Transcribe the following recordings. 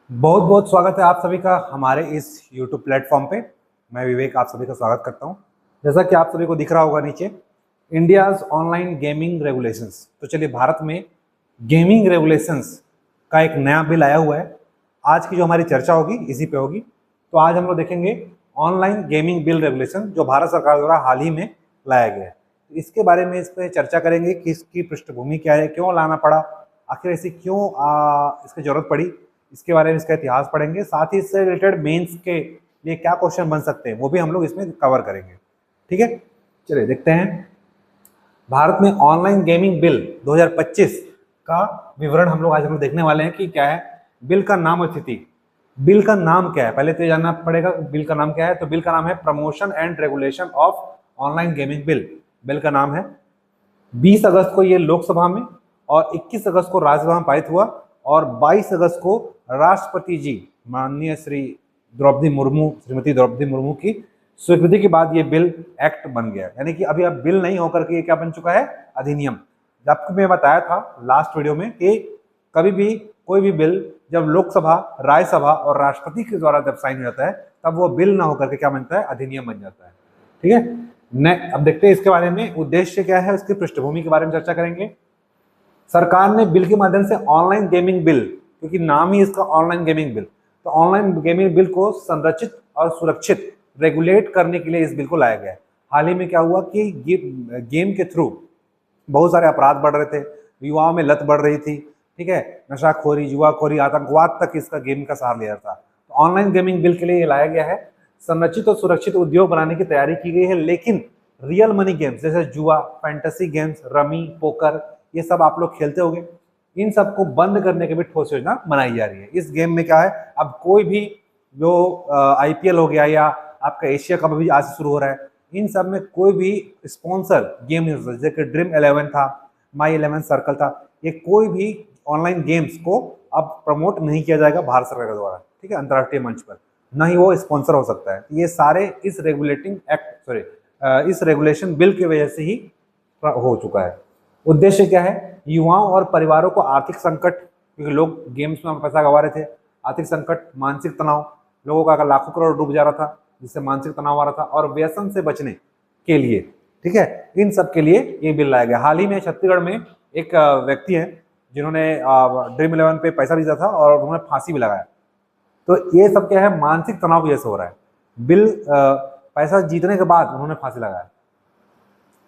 बहुत बहुत स्वागत है आप सभी का हमारे इस YouTube प्लेटफॉर्म पे। मैं विवेक आप सभी का स्वागत करता हूं। जैसा कि आप सभी को दिख रहा होगा नीचे, इंडियाज ऑनलाइन गेमिंग रेगुलेशंस। तो चलिए, भारत में गेमिंग रेगुलेशंस का एक नया बिल आया हुआ है। आज की जो हमारी चर्चा होगी इसी पे होगी। तो आज हम लोग देखेंगे ऑनलाइन गेमिंग बिल रेगुलेशन जो भारत सरकार द्वारा हाल ही में लाया गया है। इसके बारे में इस पर चर्चा करेंगे कि इसकी पृष्ठभूमि क्या है, क्यों लाना पड़ा, आखिर ऐसी क्यों इसकी जरूरत पड़ी, इसके बारे में इसका इतिहास पढ़ेंगे। साथ ही इससे रिलेटेड मेंस के लिए क्या क्वेश्चन बन सकते हैं वो भी हम लोग इसमें कवर करेंगे। ठीक है, चलिए देखते हैं। भारत में ऑनलाइन गेमिंग बिल 2025 का विवरण हम लोग देखने वाले हैं कि क्या है बिल का नाम और स्थिति। बिल का नाम क्या है, पहले तो ये जानना पड़ेगा बिल का नाम क्या है। तो बिल का नाम है promotion and regulation of online gaming bill. Bill का नाम है। 20 अगस्त को ये लोकसभा में और 21 अगस्त को राज्यसभा में पारित हुआ और 22 अगस्त को राष्ट्रपति जी माननीय श्रीमती द्रौपदी मुर्मू की स्वीकृति के बाद ये बिल एक्ट बन गया। यानी कि अभी अब बिल नहीं होकर के ये क्या बन चुका है, अधिनियम। जबकि मैं बताया था लास्ट वीडियो में कि कभी भी कोई भी बिल जब लोकसभा, राज्यसभा और राष्ट्रपति के द्वारा जब साइन हो जाता है तब वो बिल ना होकर के क्या बनता है, अधिनियम बन जाता है। ठीक है, अब देखते हैं इसके बारे में उद्देश्य क्या है, उसकी पृष्ठभूमि के बारे में चर्चा करेंगे। सरकार ने बिल के माध्यम से ऑनलाइन गेमिंग बिल, क्योंकि नाम ही इसका ऑनलाइन गेमिंग बिल, तो ऑनलाइन गेमिंग बिल को संरचित और सुरक्षित रेगुलेट करने के लिए इस बिल को लाया गया है। हाल ही में क्या हुआ कि गेम के थ्रू बहुत सारे अपराध बढ़ रहे थे, युवाओं में लत बढ़ रही थी। ठीक है, नशाखोरी, जुआखोरी, आतंकवाद तक इसका गेम का सहारा लिया था। तो ऑनलाइन गेमिंग बिल के लिए ये लाया गया है। संरचित और सुरक्षित उद्योग बनाने की तैयारी की गई है, लेकिन रियल मनी गेम्स जैसे जुआ, फैंटेसी गेम्स, रमी, पोकर, ये सब आप लोग खेलते होंगे, इन सबको बंद करने की भी ठोस योजना बनाई जा रही है। इस गेम में क्या है, अब कोई भी जो आईपीएल हो गया या आपका एशिया कप भी आज से शुरू हो रहा है, इन सब में कोई भी स्पॉन्सर गेम नहीं हो सकता। जैसे कि ड्रीम 11 था, माई 11 सर्कल था, ये कोई भी ऑनलाइन गेम्स को अब प्रमोट नहीं किया जाएगा भारत सरकार द्वारा। ठीक है, अंतर्राष्ट्रीय मंच पर ना ही वो स्पॉन्सर हो सकता है। ये सारे इस रेगुलेटिंग एक्ट इस रेगुलेशन बिल की वजह से ही हो चुका है। उद्देश्य क्या है, युवाओं और परिवारों को आर्थिक संकट, क्योंकि लोग गेम्स में पैसा गंवा रहे थे, आर्थिक संकट, मानसिक तनाव, लोगों का लाखों करोड़ डूब जा रहा था जिससे मानसिक तनाव आ रहा था, और व्यसन से बचने के लिए, ठीक है, इन सब के लिए ये बिल लाया गया। हाल ही में छत्तीसगढ़ में एक व्यक्ति है जिन्होंने ड्रीम 11 पे पैसा भेजा था और उन्होंने फांसी भी लगाया। तो ये सब क्या है, मानसिक तनाव की वजह से हो रहा है। बिल पैसा जीतने के बाद उन्होंने फांसी लगाया।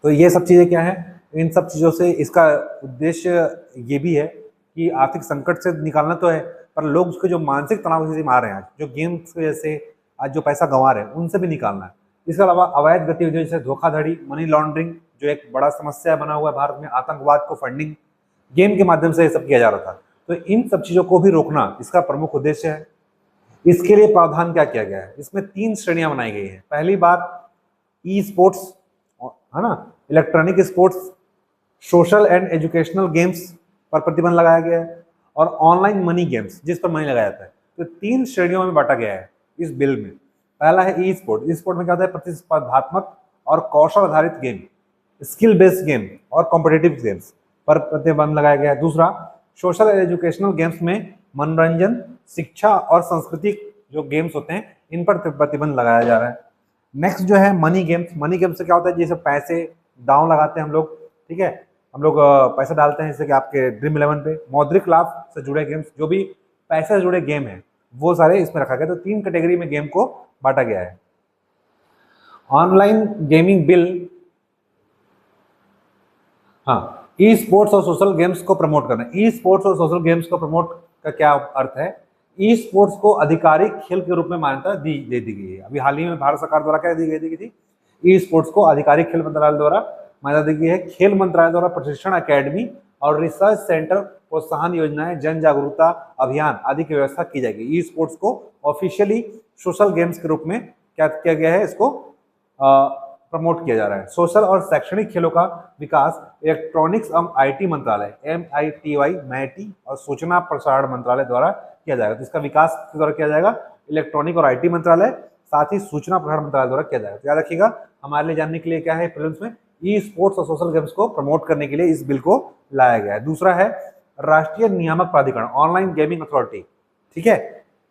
तो ये सब चीजें क्या है, इन सब चीजों से इसका उद्देश्य ये भी है कि आर्थिक संकट से निकालना तो है, पर लोग उसके जो मानसिक तनाव से मार रहे हैं आज, जो गेम्स की वजह से आज जो पैसा गंवा रहे हैं, उनसे भी निकालना है। इसके अलावा अवैध गतिविधियों जैसे धोखाधड़ी, मनी लॉन्ड्रिंग, जो एक बड़ा समस्या बना हुआ है भारत में, आतंकवाद को फंडिंग गेम के माध्यम से ये सब किया जा रहा था। तो इन सब चीजों को भी रोकना इसका प्रमुख उद्देश्य है। इसके लिए प्रावधान क्या किया गया है, इसमें 3 श्रेणियां बनाई गई हैं। पहली बात, ई स्पोर्ट्स, है ना, electronic sports, social and educational games पर प्रतिबंध लगाया गया है, और ऑनलाइन मनी गेम्स जिस पर मनी लगाया जाता है। तो 3 श्रेणियों में बांटा गया है इस बिल में। पहला है ई स्पोर्ट। ई स्पोर्ट में क्या होता है, प्रतिस्पर्धात्मक और कौशल आधारित गेम, स्किल बेस्ड गेम और कॉम्पिटिटिव गेम्स पर प्रतिबंध लगाया गया है। दूसरा, सोशल एंड एजुकेशनल गेम्स में मनोरंजन, शिक्षा और सांस्कृतिक जो गेम्स होते हैं इन पर प्रतिबंध लगाया जा रहा है। नेक्स्ट जो है मनी गेम्स। मनी गेम्स से क्या होता है, जैसे पैसे दांव लगाते हैं हम लोग, ठीक है, हम लोग पैसा डालते हैं जैसे कि आपके ड्रीम 11 पे। मौद्रिक लाभ से जुड़े गेम्स, जो भी पैसे से जुड़े गेम है वो सारे इसमें रखा गया। तो 3 कैटेगरी में गेम को बांटा गया है। ऑनलाइन गेमिंग बिल, हाँ, ई स्पोर्ट्स और सोशल गेम्स को प्रमोट करना। ई स्पोर्ट्स और सोशल गेम्स को प्रमोट का क्या अर्थ है, ई स्पोर्ट्स को आधिकारिक खेल के रूप में मान्यता दे दी गई है। अभी हाल ही में भारत सरकार द्वारा क्या दी गई थी, ई स्पोर्ट्स को आधिकारिक खेल मंत्रालय द्वारा मान्यता दी गई है। खेल मंत्रालय द्वारा प्रशिक्षण अकेडमी और रिसर्च सेंटर, प्रोत्साहन योजनाएं, जन जागरूकता अभियान आदि की व्यवस्था की जाएगी। ई स्पोर्ट्स को ऑफिशियली सोशल गेम्स के रूप में क्या किया गया है, इसको प्रमोट किया जा रहा है। सोशल और शैक्षणिक खेलों का विकास इलेक्ट्रॉनिक्स एवं आईटी मंत्रालय MITI और सूचना प्रसारण मंत्रालय द्वारा किया जाएगा। तो इसका विकास किस द्वारा किया जाएगा, इलेक्ट्रॉनिक और आईटी मंत्रालय, साथ ही सूचना प्रसारण मंत्रालय द्वारा किया जाएगा। तो याद रखिएगा, हमारे लिए जानने के लिए क्या है प्रीलिम्स में, ई स्पोर्ट्स और सोशल गेम्स को प्रमोट करने के लिए इस बिल को लाया गया है। दूसरा है राष्ट्रीय नियामक प्राधिकरण, ऑनलाइन गेमिंग अथॉरिटी। ठीक है,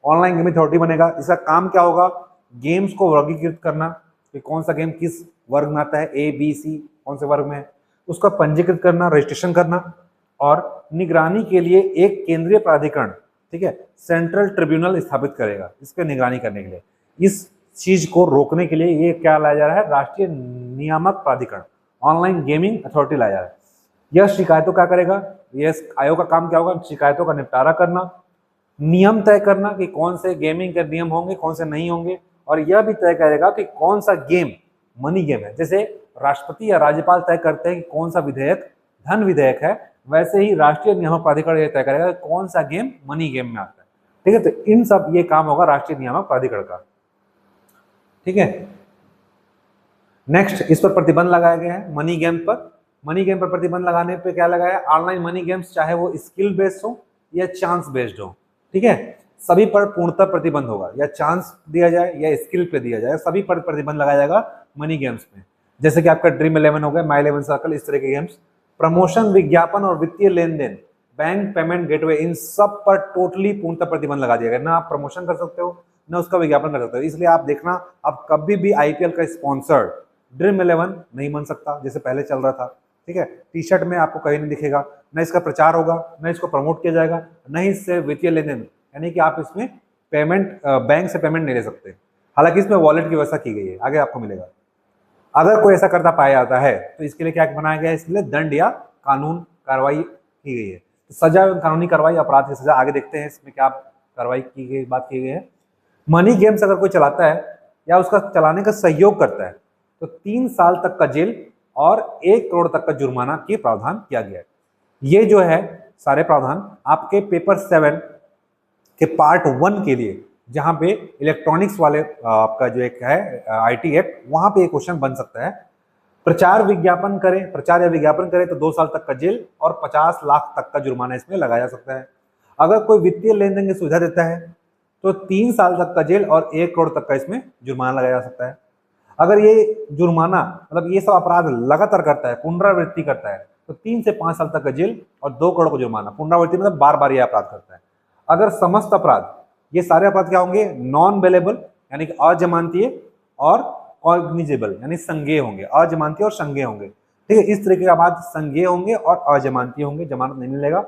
ऑनलाइन गेमिंग अथॉरिटी बनेगा। इसका काम क्या होगा, गेम्स को वर्गीकृत करना कि कौन सा गेम किस वर्ग में आता है, ए बी सी कौन से वर्ग में है, उसका पंजीकृत करना, रजिस्ट्रेशन करना, और निगरानी के लिए एक केंद्रीय प्राधिकरण, ठीक है, सेंट्रल ट्रिब्यूनल स्थापित करेगा इसके निगरानी करने के लिए। इस चीज को रोकने के लिए ये क्या लाया जा रहा है, राष्ट्रीय नियामक प्राधिकरण, ऑनलाइन गेमिंग अथॉरिटी लाया जा रहा है। यह शिकायतों क्या करेगा, यह आयोग का काम क्या होगा, शिकायतों का निपटारा करना, नियम तय करना कि कौन से गेमिंग के नियम होंगे कौन से नहीं होंगे, और यह भी तय करेगा कि कौन सा गेम मनी गेम है। जैसे राष्ट्रपति या राज्यपाल तय करते हैं कि कौन सा विधेयक धन विधेयक है, वैसे ही राष्ट्रीय नियामक प्राधिकरण यह तय करेगा कि कौन सा गेम मनी गेम में आता है। ठीक है, तो इन सब ये काम होगा राष्ट्रीय नियामक प्राधिकरण का। ठीक है, नेक्स्ट इस पर प्रतिबंध लगाया गया है मनी गेम पर। मनी गेम पर प्रतिबंध लगाने पे क्या लगाया है, ऑनलाइन मनी गेम्स चाहे वो स्किल बेस्ड हो या चांस बेस्ड हो, ठीक है, सभी पर पूर्णतः प्रतिबंध होगा, या चांस दिया जाए या स्किल पे दिया जाए, सभी पर प्रतिबंध लगाया जाएगा मनी गेम्स में। जैसे कि आपका ड्रीम 11 हो गया, माई 11 सर्कल, इस तरह के गेम्स। प्रमोशन, विज्ञापन और वित्तीय लेन देन, बैंक पेमेंट गेटवे, इन सब पर टोटली पूर्णतः प्रतिबंध लगा दिया गया। ना आप प्रमोशन कर सकते हो ना उसका विज्ञापन कर सकते हो। इसलिए आप देखना, अब कभी भी आईपीएल का स्पॉन्सर ड्रीम 11 नहीं बन सकता जैसे पहले चल रहा था। ठीक है, टी शर्ट में आपको कहीं नहीं दिखेगा, न इसका प्रचार होगा, न इसको प्रमोट किया जाएगा, न ही इससे वित्तीय लेन देन, यानी कि आप इसमें पेमेंट बैंक से पेमेंट नहीं ले सकते। हालांकि इसमें वॉलेट की व्यवस्था की गई है, आगे आपको मिलेगा। अगर कोई ऐसा करता पाया जाता है तो इसके लिए क्या बनाया गया है, इसके लिए दंड या कानून कार्रवाई की गई है। सजा एवं कानूनी कार्रवाई, अपराध की सजा, आगे देखते हैं इसमें क्या कार्रवाई की गई, बात की गई है। मनी गेम्स अगर कोई चलाता है या उसका चलाने का सहयोग करता है तो 3 साल तक का जेल और 1 करोड़ तक का जुर्माना के प्रावधान किया गया है। ये जो है सारे प्रावधान आपके पेपर 7 के पार्ट 1 के लिए, जहां पे इलेक्ट्रॉनिक्स वाले आपका जो एक है आईटी एक्ट, वहां पे एक क्वेश्चन बन सकता है। प्रचार विज्ञापन करें, प्रचार या विज्ञापन करें तो 2 साल तक का जेल और 50 लाख तक का जुर्माना इसमें लगाया जा सकता है। अगर कोई वित्तीय लेन देन की सुविधा देता है तो 3 साल तक का जेल और 1 करोड़ तक का इसमें जुर्माना लगाया जा सकता है। अगर ये जुर्माना मतलब ये सब अपराध लगातार करता है, पुनरावृत्ति करता है, तो 3 से 5 साल तक का जेल और 2 करोड़ का जुर्माना। पुनरावृत्ति मतलब बार बार ये अपराध करता है। अगर समस्त अपराध, ये सारे अपराध क्या होंगे, नॉन बेलेबल यानी कि अजमानतीय और कॉग्निजेबल यानी संज्ञेय होंगे, अजमानतीय और संज्ञेय होंगे। ठीक है, इस तरीके के अपराध संज्ञेय होंगे और अजमानतीय होंगे, जमानत नहीं मिलेगा।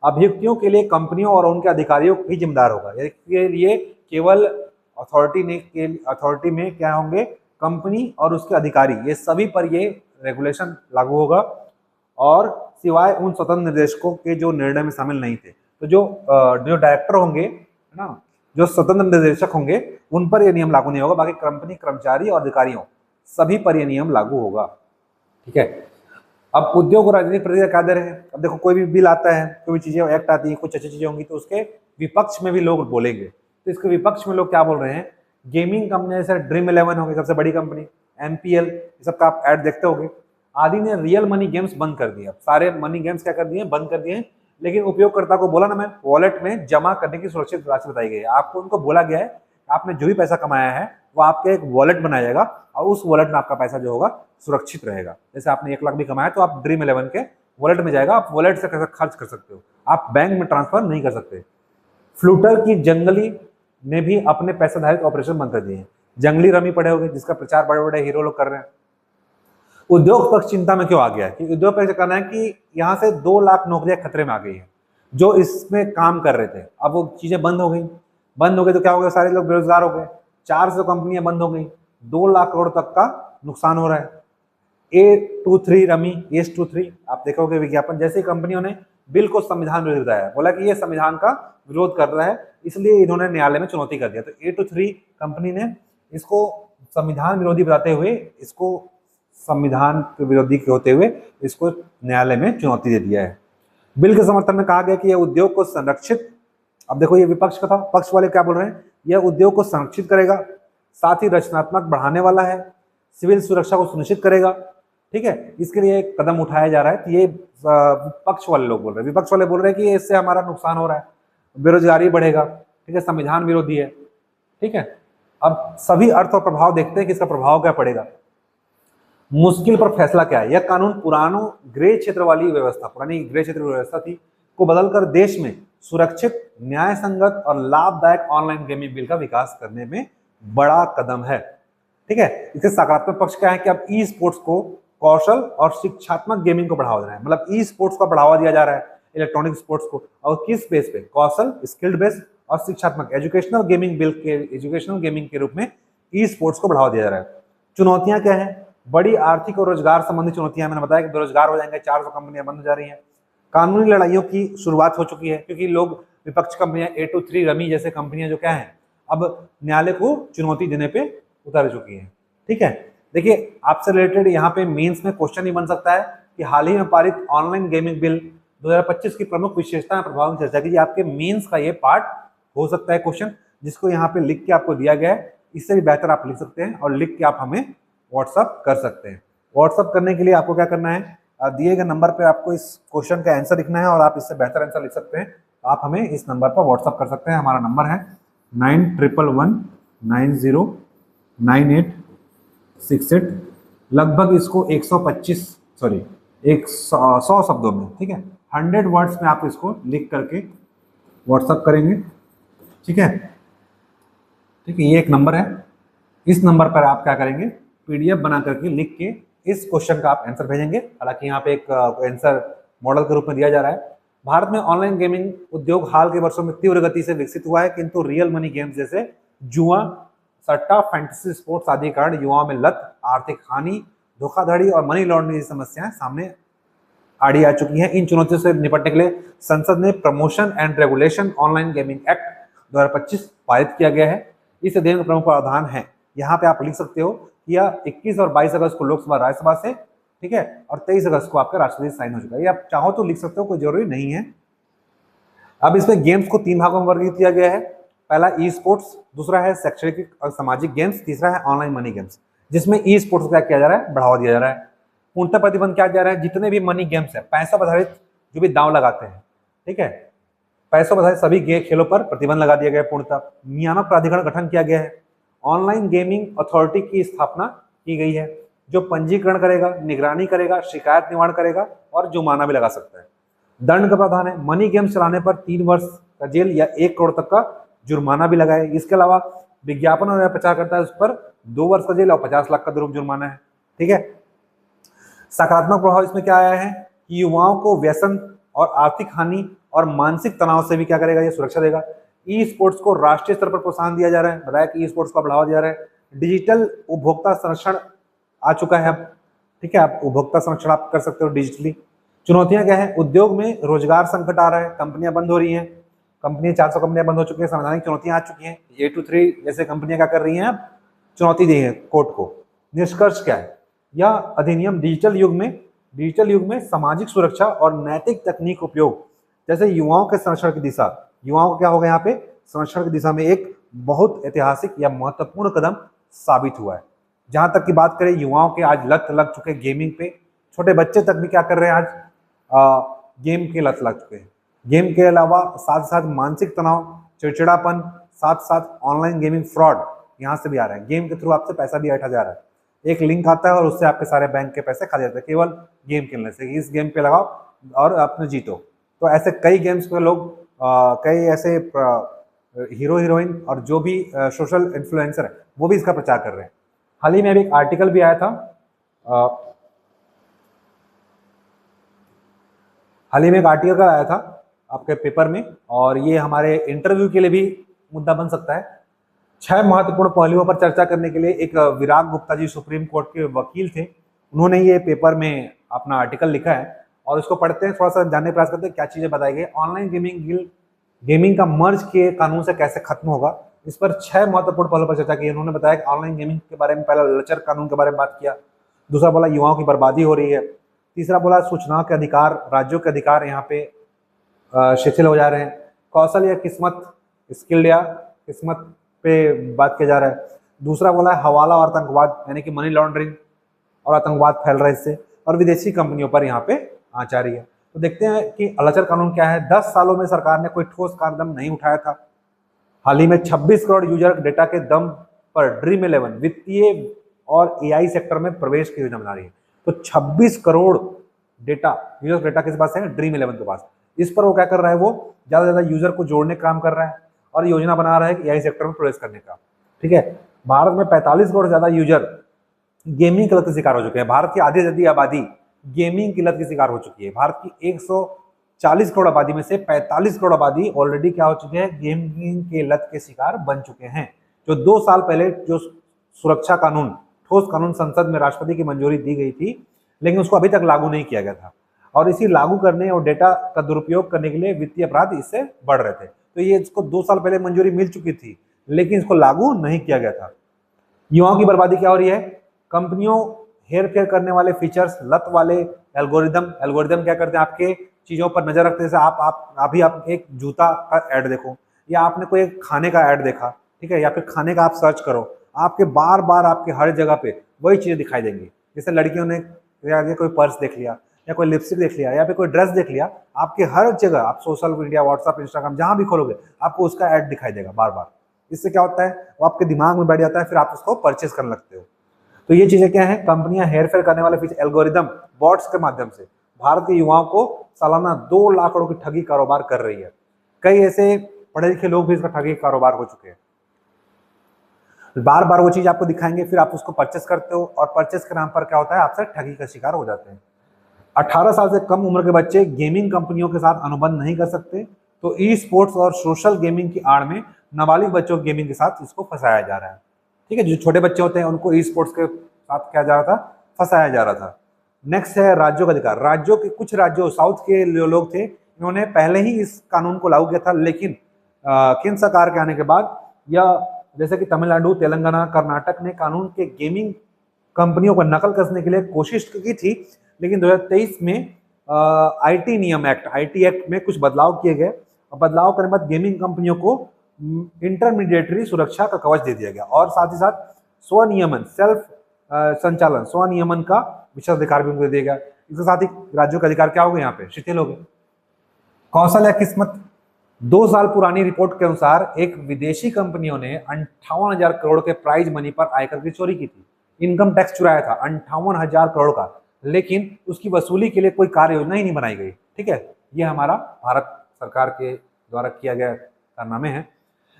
अभियुक्तियों के लिए कंपनियों और उनके अधिकारियों भी जिम्मेदार होगा। ये केवल अथॉरिटी में क्या होंगे, कंपनी और उसके अधिकारी, ये सभी पर ये रेगुलेशन लागू होगा, और सिवाय उन स्वतंत्र निर्देशकों के जो निर्णय में शामिल नहीं थे। तो जो डायरेक्टर होंगे, है ना, जो स्वतंत्र निर्देशक होंगे, उन पर यह नियम लागू नहीं होगा। बाकी कंपनी, कर्मचारी और अधिकारियों सभी पर यह नियम लागू होगा। ठीक है, अब उद्योग और राजनीतिक प्रतिक्रिया क्या दे रहे हैं। अब देखो, कोई भी बिल आता है, कोई भी चीजें एक्ट आती है, कुछ अच्छी चीजें होंगी तो उसके विपक्ष में भी लोग बोलेंगे। तो इसके विपक्ष में लोग क्या बोल रहे हैं, गेमिंग कंपनी जैसे ड्रीम 11 होगी सबसे बड़ी कंपनी, एमपीएल, ये सब का आप ऐड देखते होंगे, आदि ने रियल मनी गेम्स बंद कर दिए। सारे मनी गेम्स क्या कर दिए, बंद कर दिए। लेकिन उपयोगकर्ता को बोला ना, मैं वॉलेट में जमा करने की सुरक्षित राशि बताई गई है। आपको उनको बोला गया है आपने जो भी पैसा कमाया है वो आपके एक वॉलेट बनाया जाएगा और उस वॉलेट में आपका पैसा जो होगा सुरक्षित रहेगा। जैसे आपने 1 लाख भी कमाया तो आप ड्रीम 11 के वॉलेट में जाएगा, आप वॉलेट से खर्च कर सकते हो, आप बैंक में ट्रांसफर नहीं कर सकते। फ्लूटर की जंगली ने भी अपने पैसा धारित ऑपरेशन बंद कर दिए हैं। जंगली रमी पड़े होंगे जिसका प्रचार बड़े बड़े हीरो लोग कर रहे हैं। उद्योग पक्ष चिंता में क्यों आ गया है कि उद्योग पक्ष कहना है कि यहाँ से 2 लाख नौकरियां खतरे में आ गई हैं जो इसमें काम कर रहे थे। अब वो चीजें बंद हो गई तो क्या हो गया, सारे लोग बेरोजगार हो गए, 400 कंपनियां बंद हो गई, 2 लाख करोड़ तक का नुकसान हो रहा है। A23 रमी, S23 आप देखोगे विज्ञापन, जैसे कंपनियों ने बिल को संविधान विरोधी बताया, बोला कि ये संविधान का विरोध कर रहा है, इसलिए इन्होंने न्यायालय में चुनौती कर दिया। तो A23 कंपनी ने इसको संविधान विरोधी बताते हुए, इसको संविधान के विरोधी होते हुए इसको न्यायालय में चुनौती दे दिया है। बिल के समर्थन में कहा गया कि यह उद्योग को संरक्षित, अब देखो ये विपक्ष का था, पक्ष वाले क्या बोल रहे हैं, यह उद्योग को संरक्षित करेगा, साथ ही रचनात्मक बढ़ाने वाला है, सिविल सुरक्षा को सुनिश्चित करेगा। ठीक है, इसके लिए एक कदम उठाया जा रहा है। तो ये पक्ष वाले लोग बोल रहे हैं, विपक्ष वाले बोल रहे हैं कि इससे हमारा नुकसान हो रहा है, बेरोजगारी बढ़ेगा, ठीक है, संविधान विरोधी है। ठीक है, अब सभी अर्थ और प्रभाव देखते हैं कि इसका प्रभाव क्या पड़ेगा। मुश्किल पर फैसला क्या है, यह कानून पुरानी ग्रे क्षेत्र व्यवस्था थी को बदलकर देश में सुरक्षित, न्याय संगत और लाभदायक ऑनलाइन गेमिंग बिल का विकास करने में बड़ा कदम है। ठीक है, इसके सकारात्मक पक्ष क्या है कि अब ई स्पोर्ट्स को कौशल और शिक्षात्मक गेमिंग को बढ़ावा दे रहा है, मतलब ई स्पोर्ट्स का बढ़ावा दिया जा रहा है इलेक्ट्रॉनिक स्पोर्ट्स को, और किस बेस पे? कौशल, स्किल्ड बेस और शिक्षात्मक एजुकेशनल गेमिंग के रूप में ई स्पोर्ट्स को बढ़ावा दिया जा रहा है। चुनौतियां क्या है? बड़ी आर्थिक और रोजगार संबंधी चुनौतियां, मैंने बताया कि बेरोजगार हो जाएंगे, 400 कंपनियां बंद हो जा रही हैं। कानूनी लड़ाइयों की शुरुआत हो चुकी है, क्योंकि लोग विपक्ष कंपनियां A23 रमी जैसे कंपनियां जो क्या है अब न्यायालय को चुनौती देने पे उतर चुकी है। ठीक है, देखिए आपसे रिलेटेड यहाँ पे मेंस में क्वेश्चन ही बन सकता है कि हाल ही में पारित ऑनलाइन गेमिंग बिल 2025 की प्रमुख विशेषताएं प्रभाव में चर्चा कीजिए। आपके मेंस का ये पार्ट हो सकता है क्वेश्चन, जिसको यहाँ पे लिख के आपको दिया गया है। इससे भी बेहतर आप लिख सकते हैं और लिख के आप हमें व्हाट्सअप कर सकते हैं। व्हाट्सअप करने के लिए आपको क्या करना है, दिए गए नंबर पे आपको इस क्वेश्चन का आंसर लिखना है और आप इससे बेहतर आंसर लिख सकते हैं। आप हमें इस नंबर पर व्हाट्सअप कर सकते हैं। हमारा नंबर है 9111909868। लगभग इसको 100 शब्दों में, ठीक है, 100 वर्ड्स में आप इसको लिख करके व्हाट्सअप करेंगे। ठीक है, ठीक है, ये एक नंबर है। इस नंबर पर आप क्या करेंगे, PDF बना करके लिख के इस क्वेश्चन का आप आंसर भेजेंगे। हालांकि यहाँ पे एक आंसर मॉडल के रूप में दिया जा रहा है। भारत में ऑनलाइन गेमिंग उद्योग हाल के वर्षों में तीव्र गति से विकसित हुआ है, किंतु रियल मनी गेम्स जैसे जुआ, सट्टा, फैंटेसी स्पोर्ट्स आदि के कारण युवाओं में लत, आर्थिक हानि, धोखाधड़ी और मनी लॉन्ड्रिंग जैसी समस्याएं सामने आड़ी आ चुकी हैं। इन चुनौतियों से निपटने के लिए संसद ने promotion and regulation online gaming act 2025 पारित किया गया है। इस अध्ययन का प्रमुख प्रावधान है, यहाँ पे आप लिख सकते हो कि यह 21 और 22 अगस्त को लोकसभा राज्यसभा से, ठीक है, और 23 अगस्त को आपका राष्ट्रपति साइन हो चुका है। ये आप चाहो तो लिख सकते हो, कोई जरूरी नहीं है। अब इसमें गेम्स को 3 भागों में वर्गीकृत किया गया है। पहला ई स्पोर्ट्स, दूसरा है शैक्षणिक और सामाजिक गेम्स, तीसरा है ऑनलाइन मनी गेम्स। जिसमें ई स्पोर्ट्स क्या किया जा रहा है, बढ़ावा दिया जा रहा है। पूर्णतः प्रतिबंध किया जा रहा है जितने भी मनी गेम्स है, पैसा आधारित जो भी दांव लगाते हैं, ठीक है, पैसों आधारित सभी खेलों पर प्रतिबंध लगा दिया गया है। पूर्णतः नियामक प्राधिकरण गठन किया गया है। ऑनलाइन गेमिंग अथॉरिटी की स्थापना की गई है, जो पंजीकरण करेगा, निगरानी करेगा, शिकायत निवारण करेगा और जुर्माना भी लगा सकता है। दंड का प्रावधान है, मनी गेम्स चलाने पर 3 वर्ष का जेल या 1 करोड़ तक का जुर्माना भी लगाए। इसके अलावा विज्ञापन और प्रचार करता है उस पर 2 वर्ष का जेल और 50 लाख का जुर्माना है। ठीक है, सकारात्मक प्रभाव इसमें क्या आया है कि युवाओं को व्यसन और आर्थिक हानि और मानसिक तनाव से भी क्या करेगा, ये सुरक्षा देगा। ई स्पोर्ट्स को राष्ट्रीय स्तर पर प्रोत्साहन दिया जा रहा है, बताया कि ई स्पोर्ट्स को बढ़ावा दिया जा रहा है। डिजिटल उपभोक्ता संरक्षण आ चुका है अब, ठीक है, आप उपभोक्ता संरक्षण आप कर सकते हो डिजिटली। चुनौतियां क्या है, उद्योग में रोजगार संकट आ रहा है, कंपनियां बंद हो रही हैं, 400 कंपनियां बंद हो चुकी हैं, संवैधानिक चुनौतियां आ चुकी हैं। A23 जैसे कंपनियां क्या कर रही हैं, अब चुनौती दी है कोर्ट को। निष्कर्ष क्या है, यह अधिनियम डिजिटल युग में सामाजिक सुरक्षा और नैतिक तकनीक उपयोग जैसे युवाओं के संरक्षण की दिशा, युवाओं को क्या होगा यहाँ पे, संरक्षण की दिशा में एक बहुत ऐतिहासिक या महत्वपूर्ण कदम साबित हुआ है। जहां तक की बात करें युवाओं के, आज लत लग चुके गेमिंग पे, छोटे बच्चे तक भी क्या कर रहे हैं, आज गेम के लत लग चुके हैं। गेम के अलावा साथ साथ मानसिक तनाव, चिड़चिड़ापन, साथ साथ ऑनलाइन गेमिंग फ्रॉड यहाँ से भी आ रहा है। गेम के थ्रू आपसे पैसा भी ऐंठा जा रहा है, एक लिंक आता है और उससे आपके सारे बैंक के पैसे खा जाते हैं केवल गेम खेलने से। इस गेम पे लगाओ और अपने जीतो। तो ऐसे कई गेम्स पे लोग, कई ऐसे हीरो हीरोइन और जो भी सोशल इन्फ्लुएंसर है वो भी इसका प्रचार कर रहे हैं। हाल ही में अभी एक आर्टिकल भी आया था, आपके पेपर में, और ये हमारे इंटरव्यू के लिए भी मुद्दा बन सकता है। 6 महत्वपूर्ण पहलुओं पर चर्चा करने के लिए एक विराग गुप्ता जी सुप्रीम कोर्ट के वकील थे, उन्होंने ये पेपर में अपना आर्टिकल लिखा है और इसको पढ़ते हैं, थोड़ा सा जानने का प्रयास करते हैं क्या चीजें बताई गई। ऑनलाइन गेमिंग का मर्ज के कानून से कैसे खत्म होगा, इस पर 6 महत्वपूर्ण पहलुओं पर चर्चा की। उन्होंने बताया कि ऑनलाइन गेमिंग के बारे में पहला लचर कानून के बारे में बात किया, दूसरा बोला युवाओं की बर्बादी हो रही है, तीसरा बोला सूचनाओं के अधिकार, राज्यों के अधिकार यहाँ पे शिथिल हो जा रहे हैं, कौशल या किस्मत, स्किल या किस्मत पे बात किया जा रहा है, दूसरा बोला है हवाला और आतंकवाद यानी कि मनी लॉन्ड्रिंग और आतंकवाद फैल रहा है इससे, और विदेशी कंपनियों पर यहाँ पे आँच आ रही है। तो देखते हैं कि लचर कानून क्या है। 10 सालों में सरकार ने कोई ठोस कदम नहीं उठाया था। हाल ही में 26 करोड़ यूजर डेटा के दम पर ड्रीम 11 वित्तीय और AI सेक्टर में प्रवेश की योजना बना रही है। तो 26 करोड़ यूजर डेटा किस पास है, ड्रीम 11 के पास। इस पर वो क्या कर रहा है, वो ज़्यादा से ज़्यादा यूजर को जोड़ने का काम कर रहा है और योजना बना रहा है कि एआई सेक्टर में प्रवेश करने का। ठीक है, भारत में 45 करोड़ से ज़्यादा यूजर गेमिंग की लत के शिकार हो चुके हैं। भारत की आधी से अधिक आबादी गेमिंग की लत की शिकार हो चुकी है। भारत की 140 करोड़ आबादी में से 45 करोड़ आबादी ऑलरेडी क्या हो चुके हैं, गेमिंग के लत के शिकार बन चुके हैं। जो 2 साल पहले जो सुरक्षा कानून, ठोस कानून संसद में राष्ट्रपति की मंजूरी दी गई थी, लेकिन उसको अभी तक लागू नहीं किया गया था और इसी लागू करने और डेटा का दुरुपयोग करने के लिए वित्तीय अपराध इससे बढ़ रहे थे। तो ये इसको 2 साल पहले मंजूरी मिल चुकी थी, लेकिन इसको लागू नहीं किया गया था। युवाओं की बर्बादी क्या हो रही है, कंपनियों हेर फेर करने वाले फीचर्स, लत वाले एल्गोरिदम क्या करते हैं, आपके चीजों पर नजर रखते हैं। जैसे आप एक जूता का ऐड देखो या आपने कोई एक खाने का ऐड देखा, ठीक है, या फिर खाने का आप सर्च करो, आपके बार बार आपके हर जगह पे वही चीजें दिखाई देंगी। जैसे लड़कियों ने आगे कोई पर्स देख लिया या कोई लिपस्टिक देख लिया या फिर कोई ड्रेस देख लिया, आपके हर जगह आप सोशल मीडिया, व्हाट्सएप, इंस्टाग्राम जहां भी खोलोगे आपको उसका ऐड दिखाई देगा बार बार। इससे क्या होता है, वो आपके दिमाग में बैठ जाता है, फिर आप उसको परचेस करने लगते हो। तो ये चीजें क्या है, कंपनियां हेरफेर करने वाले फीचर, एल्गोरिदम, बॉट्स के माध्यम से भारत के युवाओं को सालाना 2 लाख करोड़ की ठगी कारोबार कर रही है। कई ऐसे पढ़े लिखे लोग भी इसका ठगी कारोबार हो चुके हैं। बार बार वो चीज आपको दिखाएंगे, फिर आप उसको परचेस करते हो और परचेस के नाम पर क्या होता है, आपसे ठगी का शिकार हो जाते हैं। 18 साल से कम उम्र के बच्चे गेमिंग कंपनियों के साथ अनुबंध नहीं कर सकते, तो ई स्पोर्ट्स और सोशल गेमिंग की आड़ में नाबालिग बच्चों की गेमिंग के साथ इसको फंसाया जा रहा है। ठीक है, जो छोटे बच्चे होते हैं उनको ई स्पोर्ट्स के साथ क्या जा रहा था, फंसाया जा रहा था। नेक्स्ट है राज्यों का अधिकार। राज्यों के कुछ राज्यों, साउथ के जो लोग थे, इन्होंने पहले ही इस कानून को लागू किया था, लेकिन केंद्र सरकार के आने के बाद, या जैसे कि तमिलनाडु, तेलंगाना, कर्नाटक ने कानून के गेमिंग कंपनियों को नकल कसने के लिए कोशिश की थी, लेकिन 2023 में आईटी नियम एक्ट, आईटी एक्ट में कुछ बदलाव किए गए और बदलाव करने के बाद गेमिंग कंपनियों को इंटरमीडिएटरी सुरक्षा का कवच दे दिया गया और साथ ही साथ स्वनियमन, सेल्फ संचालन, स्वनियमन का विशेषाधिकार भी उनको दे दिया गया। इसके साथ ही राज्यों का अधिकार क्या हो गए, यहाँ पे शिथिल हो गए। कौशल या किस्मत। 2 साल पुरानी रिपोर्ट के अनुसार एक विदेशी कंपनियों ने 58,000 करोड़ के प्राइज मनी पर आयकर की चोरी की थी। इनकम टैक्स चुराया था 58,000 करोड़ का, लेकिन उसकी वसूली के लिए कोई कार्य योजना ही नहीं बनाई गई। ठीक है, ये हमारा भारत सरकार के द्वारा किया गया कारनामे है।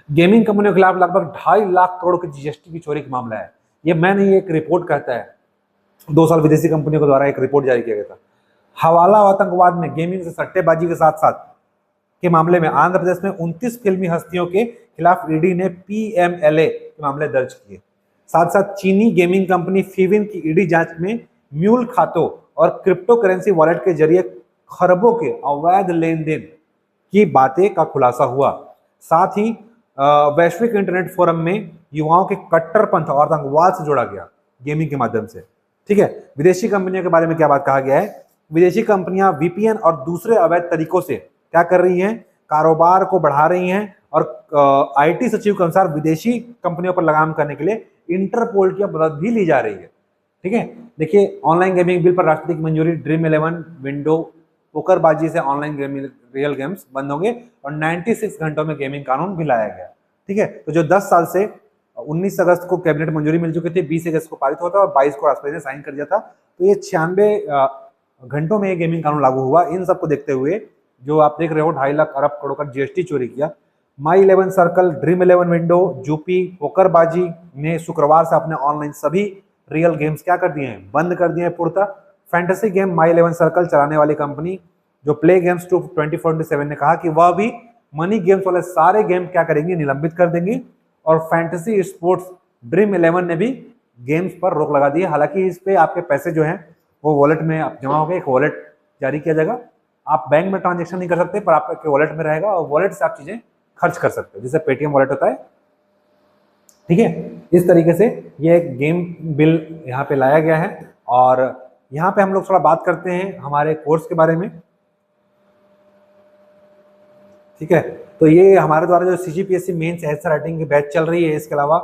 गेमिंग कंपनियों के खिलाफ लगभग 2.5 लाख करोड़ की जीएसटी की चोरी का मामला है। ये मैं नहीं, एक रिपोर्ट कहता है। 2 साल विदेशी कंपनियों के द्वारा एक रिपोर्ट जारी किया गया था। हवाला आतंकवाद में गेमिंग से सट्टेबाजी के साथ साथ के मामले में आंध्र प्रदेश में 29 फिल्मी हस्तियों के खिलाफ ईडी ने पीएमएलए के मामले दर्ज किए। साथ साथ चीनी गेमिंग कंपनी फीविन की ईडी जांच में म्यूल खातों और क्रिप्टो करेंसी वॉलेट के जरिए खरबों के अवैध लेन देन की बातें का खुलासा हुआ। साथ ही वैश्विक इंटरनेट फोरम में युवाओं के कट्टरपंथ और आतंकवाद से जोड़ा गया गेमिंग के माध्यम से। ठीक है, विदेशी कंपनियों के बारे में क्या बात कहा गया है, विदेशी कंपनियां वीपीएन और दूसरे अवैध तरीकों से क्या कर रही हैं, कारोबार को बढ़ा रही हैं और आईटी सचिव के अनुसार विदेशी कंपनियों पर लगाम करने के लिए इंटरपोल की मदद भी ली जा रही है। ठीक है, देखिए, ऑनलाइन गेमिंग बिल पर राष्ट्रपति की मंजूरी, ड्रीम 11 विंडो पोकरबाजी से ऑनलाइन गेमिंग, रियल गेम्स बंद होंगे और 96 घंटों में गेमिंग कानून भी लाया गया। ठीक है, तो जो 10 साल से 19 अगस्त को कैबिनेट मंजूरी मिल चुकी थी, 20 अगस्त को पारित हुआ था और 22 को राष्ट्रपति ने साइन कर दिया था। तो ये 96 घंटों में ये गेमिंग कानून लागू हुआ। इन सबको देखते हुए जो आप देख रहे हो 2.5 लाख अरब करोड़ का जीएसटी चोरी किया। माई 11 सर्कल, ड्रीम 11 विंडो, जूपी, पोकरबाजी ने शुक्रवार से अपने ऑनलाइन सभी रियल गेम्स क्या कर दिए हैं, बंद कर दिए हैं पूर्णतः। फैंटेसी गेम माई 11 सर्कल चलाने वाली कंपनी जो प्ले गेम्स 24/7 ने कहा कि वह भी मनी गेम्स वाले सारे गेम क्या करेंगी, निलंबित कर देंगी। और फैंटेसी स्पोर्ट्स ड्रीम 11 ने भी गेम्स पर रोक लगा दी है। हालांकि इस पे आपके पैसे जो हैं वो वॉलेट में आप जमा हो गए, एक वॉलेट जारी किया जाएगा। आप बैंक में ट्रांजेक्शन नहीं कर सकते, पर आपके वॉलेट में रहेगा और वॉलेट से आप चीजें खर्च कर सकते हो, जैसे पेटीएम वॉलेट होता है। ठीक है, इस तरीके से ये एक गेम बिल यहाँ पे लाया गया है। और यहाँ पे हम लोग थोड़ा बात करते हैं हमारे कोर्स के बारे में। ठीक है, तो ये हमारे द्वारा जो सीजीपीएससी मेंस एस्से राइटिंग की बैच चल रही है, इसके अलावा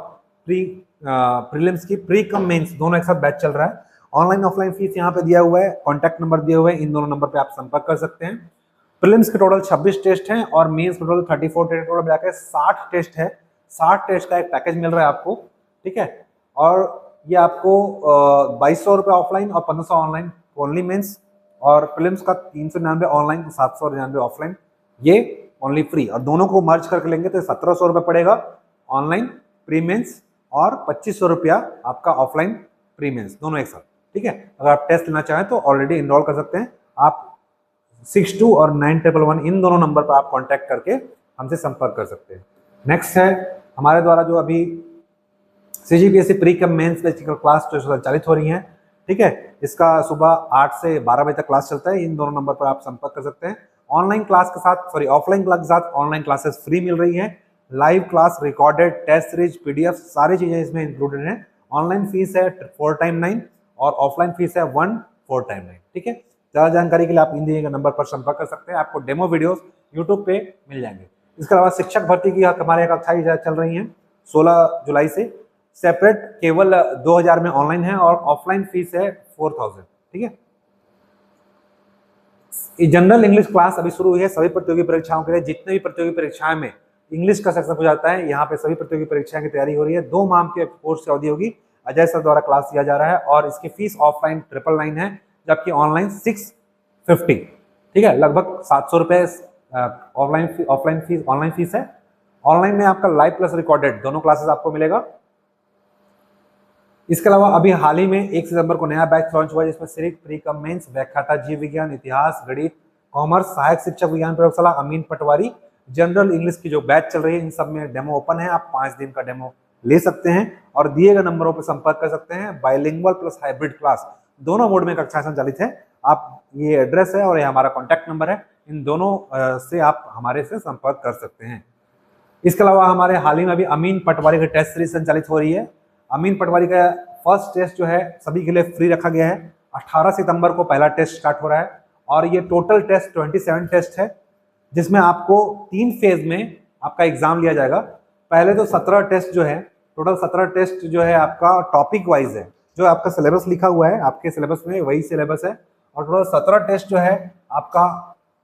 प्रीलिम्स की प्री कम मेंस दोनों एक साथ बैच चल रहा है। ऑनलाइन ऑफलाइन फीस यहाँ पे दिया हुआ है, कॉन्टैक्ट नंबर दिए हुए हैं, इन दोनों नंबर पे आप संपर्क कर सकते हैं। प्रीलिम्स के टोटल 26 टेस्ट हैं और मेंस के टोटल 34 टेस्ट, टोटल मिलाकर 60 टेस्ट है। 60 टेस्ट का एक पैकेज मिल रहा है आपको। ठीक है, और ये आपको 2200 रुपये ऑफलाइन और 1500 ऑनलाइन ओनली मेंस। और प्रीलिम्स का 399 ऑनलाइन, 799 ऑफलाइन, ये ओनली फ्री। और दोनों को मर्ज करके लेंगे तो 1700 रुपये पड़ेगा ऑनलाइन प्री मेंस और 2500 रुपया आपका ऑफलाइन प्री मेंस, दोनों एक साथ। ठीक है, अगर आप टेस्ट लेना चाहें तो ऑलरेडी इनरोल कर सकते हैं आप। 62 और 9111 इन दोनों नंबर पर आप कांटेक्ट करके हमसे संपर्क कर सकते हैं। नेक्स्ट है हमारे द्वारा जो अभी CGPSC pre cum mains basic class जो संचालित हो रही है। ठीक है, इसका सुबह 8 से 12 बजे तक क्लास चलता है। इन दोनों नंबर पर आप संपर्क कर सकते हैं। ऑनलाइन क्लास के साथ, सॉरी ऑफलाइन क्लास के साथ ऑनलाइन क्लासेस फ्री मिल रही हैं। Live class, recorded test series, PDF, सारी चीजें इसमें इंक्लूडेड हैं। ऑनलाइन फीस है 4x9 और ऑफलाइन फीस है 14x9। ठीक है, ज़्यादा जानकारी के लिए आप इन दिए गए नंबर पर संपर्क कर सकते हैं। आपको डेमो वीडियोस यूट्यूब पे मिल जाएंगे। इसके अलावा शिक्षक भर्ती की हमारे यहाँ कक्षाएं चल रही हैं 16 जुलाई से। सेपरेट केवल 2000 में ऑनलाइन है और ऑफलाइन फीस है 4000। ठीक है, जनरल इंग्लिश क्लास अभी शुरू हुई है सभी प्रतियोगी परीक्षाओं के लिए। जितने भी प्रतियोगी परीक्षाएं में इंग्लिश का सेक्शन हो जाता है, यहाँ पे सभी प्रतियोगी परीक्षाओं की तैयारी हो रही है। 2 माह के कोर्स की अवधि होगी। अजय सर द्वारा क्लास दिया जा रहा है और इसकी फीस ऑफलाइन 999 है, जबकि ऑनलाइन 650। ठीक है, लगभग 700 रुपये ऑनलाइन फीस है। ऑनलाइन में आपका लाइव प्लस रिकॉर्डेड दोनों क्लासेस आपको मिलेगा। इसके अलावा अभी हाल ही में 1 सितंबर को नया बैच लॉन्च हुआ है, जिसमें सिर्फ प्री कम मेंस, व्याख्याता, जीव विज्ञान, इतिहास, गणित, कॉमर्स, सहायक शिक्षक विज्ञान प्रयोगशाला, अमीन पटवारी, जनरल इंग्लिश की जो बैच चल रही है, इन सब में डेमो ओपन है। आप 5 दिन का डेमो ले सकते हैं और दिए गए नंबरों पर संपर्क कर सकते हैं। बाइलिंगुअल प्लस हाइब्रिड क्लास दोनों मोड में कक्षा संचालित है। आप, ये एड्रेस है और ये हमारा कॉन्टैक्ट नंबर है, इन दोनों से आप हमारे से संपर्क कर सकते हैं। इसके अलावा हमारे हाल ही में अभी अमीन पटवारी की टेस्ट सीरीज संचालित हो रही है। अमीन पटवारी का फर्स्ट टेस्ट जो है सभी के लिए फ्री रखा गया है। 18 सितंबर को पहला टेस्ट स्टार्ट हो रहा है और ये टोटल टेस्ट 27 टेस्ट है, जिसमें आपको 3 फेज में आपका एग्जाम लिया जाएगा। पहले तो 17 टेस्ट जो है, टोटल 17 टेस्ट जो है आपका टॉपिक वाइज है। जो आपका सिलेबस लिखा हुआ है आपके सिलेबस में वही सिलेबस है और टोटल 17 टेस्ट जो है आपका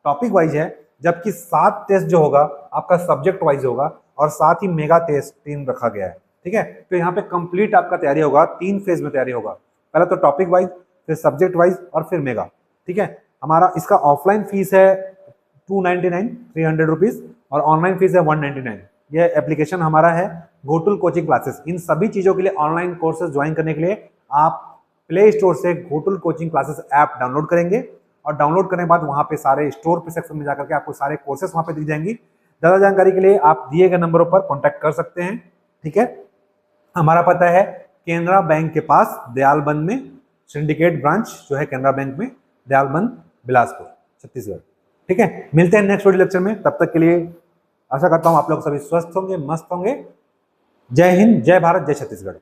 टॉपिक वाइज है, जबकि 7 टेस्ट जो होगा आपका सब्जेक्ट वाइज होगा और साथ ही मेगा टेस्ट 3 रखा गया है। ठीक है, तो यहाँ पे कंप्लीट आपका तैयारी होगा, 3 फेज में तैयारी होगा। पहले तो टॉपिक वाइज, फिर सब्जेक्ट वाइज और फिर मेगा। ठीक है, हमारा इसका ऑफलाइन फीस है 299 300 रुपीज और ऑनलाइन फीस है 199। ये एप्लीकेशन हमारा है घोटुल कोचिंग क्लासेस। इन सभी चीजों के लिए ऑनलाइन कोर्सेज ज्वाइन करने के लिए आप प्ले स्टोर से ghotul coaching classes app download करेंगे और डाउनलोड करने के बाद वहाँ पे सारे स्टोर पे सेक्शन में जाकर के आपको सारे कोर्सेज वहाँ पे दिख जाएंगी। ज़्यादा जानकारी के लिए आप दिए गए नंबरों पर कॉन्टैक्ट कर सकते हैं। ठीक है, हमारा पता है केनरा बैंक के पास दयालबंद में, सिंडिकेट ब्रांच जो है केनरा बैंक में, दयालबंद, बिलासपुर, छत्तीसगढ़। ठीक है, मिलते हैं नेक्स्ट वीडियो लेक्चर में। तब तक के लिए आशा करता हूँ आप लोग सभी स्वस्थ होंगे, मस्त होंगे। जय हिंद, जय भारत, जय छत्तीसगढ़।